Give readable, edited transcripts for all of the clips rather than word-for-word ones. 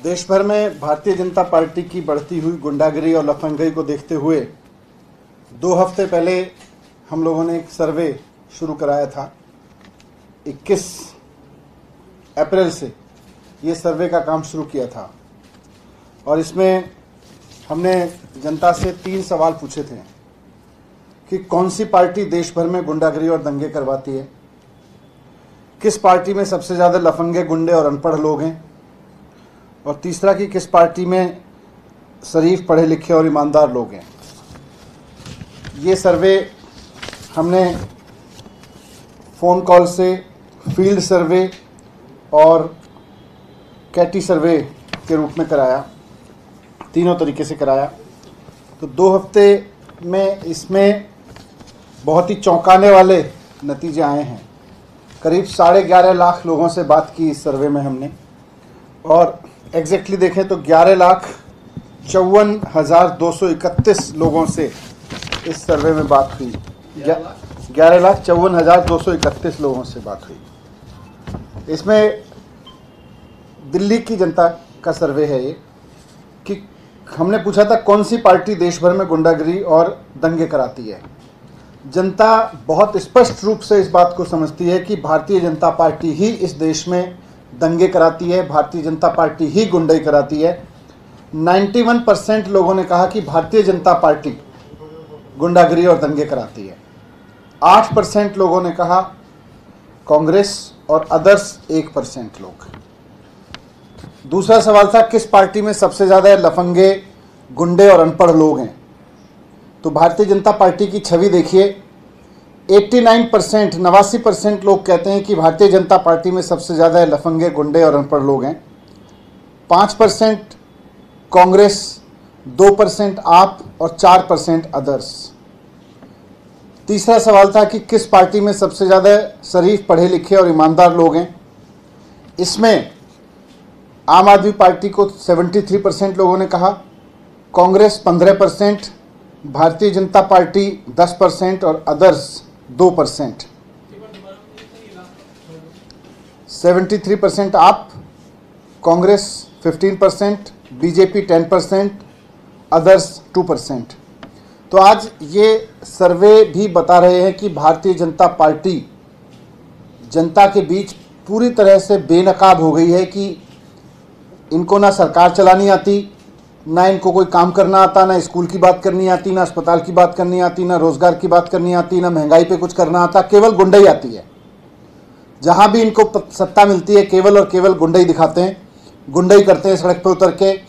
देश भर में भारतीय जनता पार्टी की बढ़ती हुई गुंडागिरी और लफंगई को देखते हुए 2 हफ्ते पहले हम लोगों ने एक सर्वे शुरू कराया था। 21 अप्रैल से ये सर्वे का काम शुरू किया था और इसमें हमने जनता से 3 सवाल पूछे थे कि कौन सी पार्टी देश भर में गुंडागिरी और दंगे करवाती है, किस पार्टी में सबसे ज़्यादा लफंगे, गुंडे और अनपढ़ लोग हैं, और तीसरा कि किस पार्टी में शरीफ, पढ़े लिखे और ईमानदार लोग हैं। ये सर्वे हमने फ़ोन कॉल से, फील्ड सर्वे और कैटी सर्वे के रूप में कराया, तीनों तरीके से कराया। तो 2 हफ्ते में इसमें बहुत ही चौंकाने वाले नतीजे आए हैं। करीब 11.5 लाख लोगों से बात की इस सर्वे में हमने, और एग्जैक्टली देखें तो 11,54,231 लोगों से इस सर्वे में बात हुई। 11,54,231 लोगों से बात हुई। इसमें दिल्ली की जनता का सर्वे है ये, कि हमने पूछा था कौन सी पार्टी देश भर में गुंडागिरी और दंगे कराती है। जनता बहुत स्पष्ट रूप से इस बात को समझती है कि भारतीय जनता पार्टी ही इस देश में दंगे कराती है, भारतीय जनता पार्टी ही गुंडाई कराती है। 91% लोगों ने कहा कि भारतीय जनता पार्टी गुंडागिरी और दंगे कराती है। 8% लोगों ने कहा कांग्रेस, और अदर्स 1% लोग। दूसरा सवाल था किस पार्टी में सबसे ज़्यादा लफंगे, गुंडे और अनपढ़ लोग हैं। तो भारतीय जनता पार्टी की छवि देखिए, 89% लोग कहते हैं कि भारतीय जनता पार्टी में सबसे ज़्यादा लफंगे, गुंडे और अनपढ़ लोग हैं। 5% कांग्रेस, 2% आप और 4% अदर्स। तीसरा सवाल था कि किस पार्टी में सबसे ज़्यादा शरीफ, पढ़े लिखे और ईमानदार लोग हैं। इसमें आम आदमी पार्टी को 73% लोगों ने कहा, कांग्रेस 15%, भारतीय जनता पार्टी 10% और अदर्स 2%। 73% आप, कांग्रेस 15%, बीजेपी 10%, अदर्स 2%। तो आज ये सर्वे भी बता रहे हैं कि भारतीय जनता पार्टी जनता के बीच पूरी तरह से बेनकाब हो गई है, कि इनको ना सरकार चलानी आती, ना इनको कोई काम करना आता, ना स्कूल की बात करनी आती, ना अस्पताल की बात करनी आती, ना रोज़गार की बात करनी आती, ना महंगाई पे कुछ करना आता, केवल गुंडाई आती है। जहाँ भी इनको सत्ता मिलती है केवल और केवल गुंडाई दिखाते हैं, गुंडाई करते हैं। सड़क पे उतर के,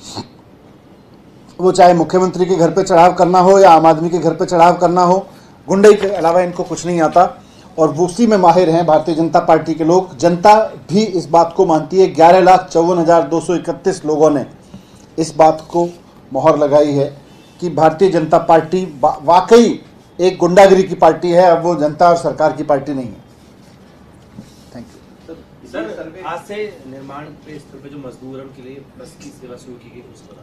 वो चाहे मुख्यमंत्री के घर पे चढ़ाव करना हो या आम आदमी के घर पे चढ़ाव करना हो, गुंडाई के अलावा इनको कुछ नहीं आता, और वो उसी में माहिर हैं भारतीय जनता पार्टी के लोग। जनता भी इस बात को मानती है। 11,54,231 लोगों ने इस बात को मोहर लगाई है कि भारतीय जनता पार्टी वाकई एक गुंडागिरी की पार्टी है, अब वो जनता और सरकार की पार्टी नहीं है। Thank you sir. आज से निर्माण पे स्थल पे जो मजदूर हैं उनके लिए बस की सेवा शुरू की गई, उस पर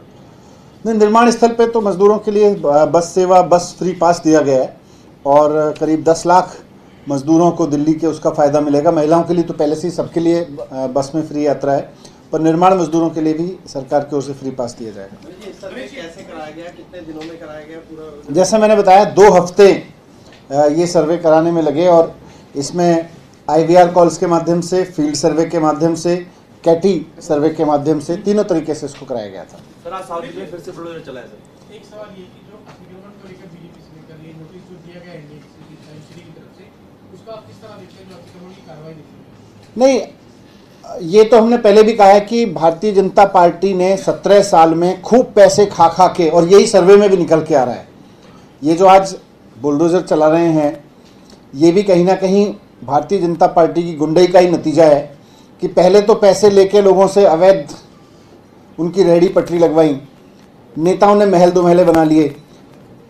नहीं, निर्माण स्थल पे तो मजदूरों के लिए बस सेवा, बस फ्री पास दिया गया है, और करीब 10 लाख मजदूरों को दिल्ली के उसका फ़ायदा मिलेगा। महिलाओं के लिए तो पहले से ही सबके लिए बस में फ्री यात्रा है, पर निर्माण मजदूरों के लिए भी सरकार की ओर से फ्री पास दिया जाएगा। सर्वे कैसे कराया गया, कितने दिनों में कराया गया पूरा? जैसे मैंने बताया, 2 हफ्ते ये सर्वे कराने में लगे, और इसमें IVR कॉल्स के माध्यम से, फील्ड सर्वे के माध्यम से, कैटी सर्वे के माध्यम से, तीनों तरीके से इसको कराया गया था। सर, आज साउथ में फिर से बुलडोजर चला है सर। एक सवाल ये कि जो अतिक्रमण को लेकर बीजेपी से लेकर ये नोटिस जो दिया गया है एनडीए की तरफ से, उसका आप किस तरह देखते हैं, जो अतिक्रमण की कार्रवाई देखते हैं? नहीं, ये तो हमने पहले भी कहा है कि भारतीय जनता पार्टी ने 17 साल में खूब पैसे खा खा के, और यही सर्वे में भी निकल के आ रहा है, ये जो आज बुलडोजर चला रहे हैं, ये भी कहीं ना कहीं भारतीय जनता पार्टी की गुंडाई का ही नतीजा है, कि पहले तो पैसे लेके लोगों से अवैध उनकी रेहड़ी पटरी लगवाई, नेताओं ने महल दो महले बना लिए।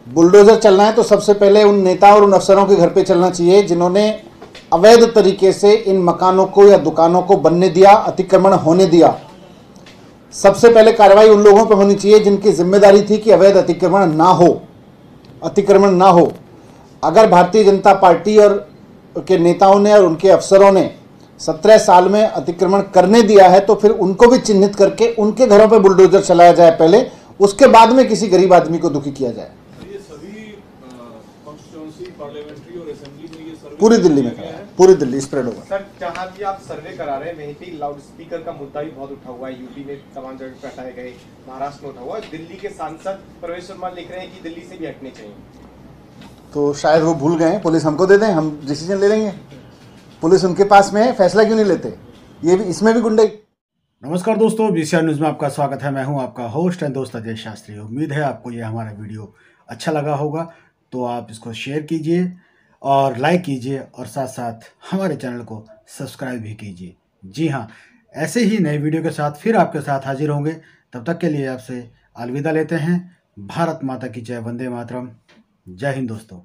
बुलडोजर चलना है तो सबसे पहले उन नेता और उन अफसरों के घर पे चलना चाहिए जिन्होंने अवैध तरीके से इन मकानों को या दुकानों को बनने दिया, अतिक्रमण होने दिया। सबसे पहले कार्रवाई उन लोगों पर होनी चाहिए जिनकी जिम्मेदारी थी कि अवैध अतिक्रमण ना हो। अगर भारतीय जनता पार्टी और के नेताओं ने और उनके अफसरों ने 17 साल में अतिक्रमण करने दिया है तो फिर उनको भी चिन्हित करके उनके घरों पे बुलडोजर चलाया जाए पहले, उसके बाद में किसी गरीब आदमी को दुखी किया जाए। ये सभी कॉन्स्टिट्यूंसी, पार्लियामेंट्री और असेंबली में ये सर्वे पूरी दिल्ली में करा है, पूरी दिल्ली स्प्रेड होगा। सर, जहाँ भी आप सर्वे करा रहे हैं वहीं पे लाउड स्पीकर का मुद्दा भी बहुत उठा हुआ है। यूपी में तमाम जगह पे हटाए गए, महाराष्ट्र में उठा हुआ है। दिल्ली के सांसद प्रवेश वर्मा लिख रहे हैं कि दिल्ली से भी हटने चाहिए। तो शायद वो भूल गए, पुलिस हमको दे दें, हम डिसीजन ले लेंगे। पुलिस उनके पास में है, फैसला क्यों नहीं लेते? ये भी, इसमें भी गुंडे। नमस्कार दोस्तों, बीसीआर न्यूज़ में आपका स्वागत है। मैं हूं आपका होस्ट एंड दोस्त अजय शास्त्री। उम्मीद है आपको ये हमारा वीडियो अच्छा लगा होगा, तो आप इसको शेयर कीजिए और लाइक कीजिए और साथ साथ हमारे चैनल को सब्सक्राइब भी कीजिए। जी हाँ, ऐसे ही नए वीडियो के साथ फिर आपके साथ हाजिर होंगे। तब तक के लिए आपसे अलविदा लेते हैं। भारत माता की जय, वंदे मातरम। जय हिंद दोस्तों।